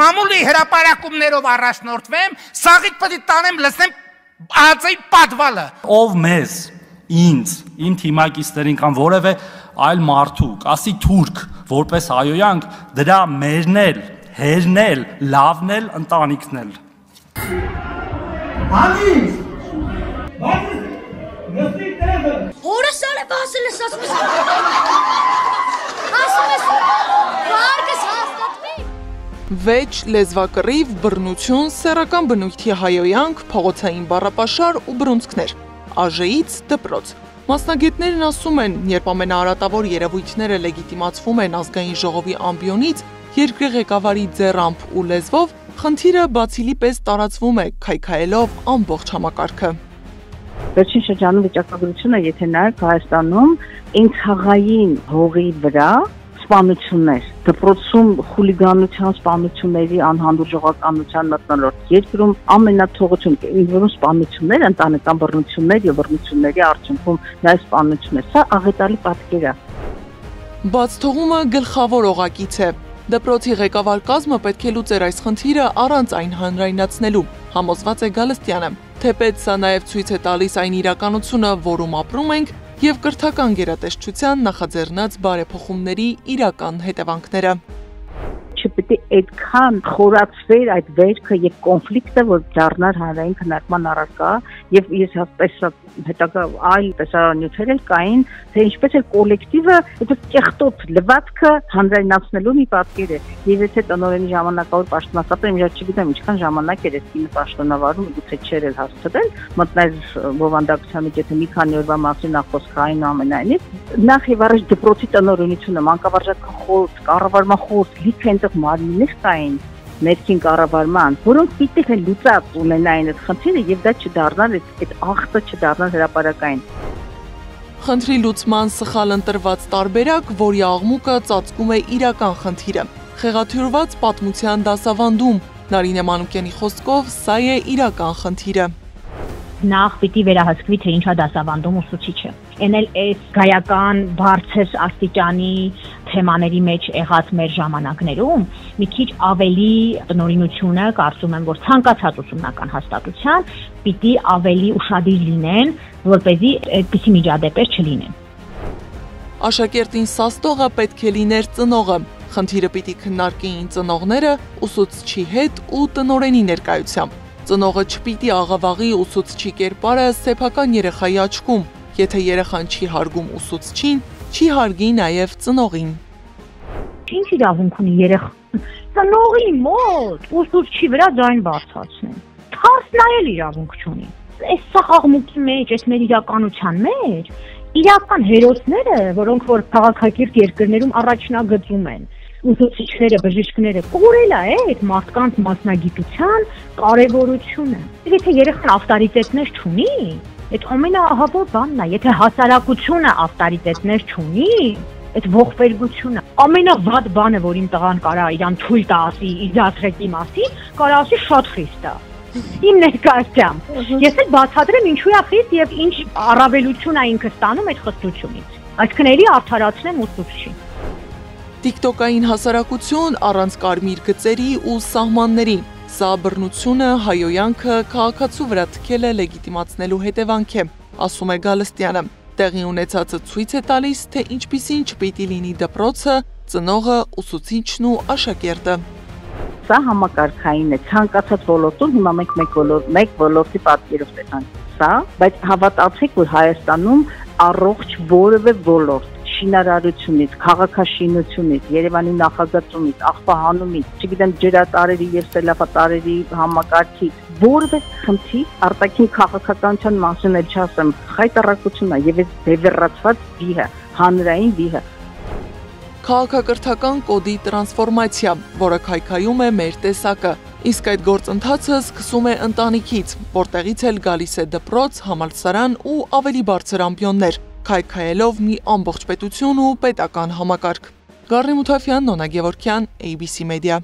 մամուլի հրապարակումներով առաջնորդվեմ, սաղիթ պետք է տանեմ լսեմ ածեի պատվալը։ Ով մեզ, ինձ, իմ թիմակիցներին կամ որևէ այլ մարդու, ասի թուրք, որպես հայոյանք, դրա մերն էլ, հերն էլ, լավն էլ, ընտանիքն էլ։ Հանից, նստի տեղը։ Օրս արև ասել ես ասում ես, վարկս հաստատվի։ Վեճ, լեզվակռիվ, բռնություն, սեռական բնույթի հայոյանք, փողոցային բառապաշար ու բռունցքներ, ԱԺ-ից դպրոց։ Մասնագետներն ասում են, երբ ամենաարատավոր երևույթները լեգիտիմացվում են ազգային ժողովի ամբիոնից, երկրի ղեկավարի ձեռամբ ու լեզվով, խնդիրը բացիլի պես տարածվում է, քայքայելով ամբողջ համակարգը։ Վերջին շրջանում վիճակագրությունը, եթե նայեք Հայաստանում, ինքնաղային հողի վրա սպանություններ, դպրոցում խուլիգանության սպանությունների անհանդուրժողականության մթնոլորտ, երկրում ամենաթողություն, որում սպանություններ, ընտանեկան բռնություններ եւ բռնությունների արդյունքում նաեւ սպանություններ, սա աղետալի պատկեր է։ Բաց թողումը գլխավոր օղակից է։ Դպրոցի ղեկավար կազմը պետք է լուծեր այս խնդիրը առանց այն հանրայնացնելու, համոզված է Գալստյանը, թեպետ սա նաև ցույց է տալիս այն իրականությունը, որում ապրում ենք, և կրթական գերատեսչության նախաձեռնած բարեփոխումների իրական հետևանքները։ Չպետք է այդքան խորացվեր այդ վերքը եւ կոնֆլիկտը, որ դառնար հանրային քննարկման առարկա, եւ ես հաստատեցա հետագա այլ տեսարանյութեր էլ կային, թե ինչպես է կոլեկտիվը այդ կեղտոտ լվացքը հանրայնացնելու մի պատկեր է։ Եվ եթե տնօրենի ժամանակավոր պաշտոնատար, իմ չգիտեմ ինչքան ժամանակ էր այս պաշտոնավարում, գուցե չէր էլ հասցրել, մտներ բովանդակության մեջ, եթե մի քանի օրվա մասին նախոսքային ամենայնից, նախ եւ առաջ դպրոցի տնօրենությունը, մանկավարժական խորհուրդ, կառավարման խորհուրդ, լիքը այնտեղ մարմիններ կային ներքին կառավարման, որոնք պիտի լուծած ունենային այդ խնդիրը եւ դա չդառնար այդ աղտը չդառնար հրապարակային։ Խնդրի լուծման սխալ ընտրված տարբերակ, որի աղմուկը ծածկում է իրական խնդիրը։ Խեղաթյուրված պատմության դասավանդում, Նարինե Մանուկյանի խոսքով, սա է իրական խնդիրը։ Նախ պիտի վերահսկվի, թե ինչա դասավանդում ուսուցիչը։ Էն էլ այս գայական բարձր աստիճանի թեմաների մեջ եղած մեր ժամանակներում մի քիչ ավելի տնօրինությունը կարծում եմ, որ ցանկացած ուսումնական հաստատության պիտի ավելի ուշադիր լինեն, որպեսզի այդպիսի միջադեպեր չլինեն։ Աշակերտին սաստողը պետք է լիներ ծնողը։ Խնդիրը պիտի քննարկեին ծնողները ուսուցչի հետ ու տնօրենի ներկայությամբ։ Ծնողը չպիտի աղավաղի ուսուցչի կերպարը սեփական երեխայի աչքում, եթե երեխան չի հարգում ուսուցչին, չի հարգի նաև ծնողին։ Ինչ իրավունք ունի երեխան ծնողի մոտ ուսուցչի վրա ձայն բարձրացնել։ Թարս նայել իրավունք չունի։ Այս սաղ աղմուկի մեջ, այս մեր իրականության մեջ, իրական հերոսները, որոնք որ քաղաքակիրթ երկրներում առաջնագծում են, ուսուցիչները, բժիշկները, կորել է այդ մարդկանց մասնագիտության կարևորությունը։ Եթե երեխան ավտորիտետներ չունի, այդ ամենաահավոր բանն է, եթե հասարակությունը ավտորիտետներ չունի, այդ ողբերգությունը, ամենավատ բանը, որ իմ տղան կարա իրան թույլ տա ասի իր դասրեկի մասին, կարա ասի շատ խիստ է։ Իմ ներկայությամբ։ Ես էլ բացատրեմ ինչու է խիստ եւ ինչ առավելություն է ինքը ստանում այդ խստությունից։ Այսինքն էլի արդարացնեմ ուսուցչին։ Տիկտոկային հասարակություն առանց կարմիր գծերի ու սահմանների։ Սա բռնությունը, հայոյանքը քաղաքացու վրա թքել է լեգիտիմացնելու հետևանք է, ասում է Գալստյանը։ Տեղի ունեցածը ցույց է տալիս, թե ինչպիսին չպիտի լինի դպրոցը, ծնողը, ուսուցիչն ու աշակերտը։ Սա համակարգային է, ցանկացած ոլորտում, հիմա մենք մեկ ոլորտի պատկերով տեսանք սա, բայց հավատացեք, որ Հայաստանում առողջ որևէ ոլորտ շինարարությունից, քաղաքաշինությունից, Երևանի նախագծումից, աղբահանումից, չգիտեմ ջրատարերի եւ սելավատարերի համակարգից, որևէ խնդիր արտաքին քաղաքականության մասին էլ չասեմ, խայտարակությունն է եւ այս բևեռացված վիհը, հանրային վիհը։ Քաղաքակրթական կոդի տրանսֆորմացիա, որը քայքայում է մեր տեսակը, իսկ այդ գործընթացը սկսում է ընտանիքից, որտեղից էլ գալիս է դպրոց, համալսարան ու ավելի բարձր ամբիոններ, քայքայելով մի ամբողջ պետություն ու պետական համակարգ։ Գառնի Մութաֆյան, Նոնա Գևորգյան, ABC Media։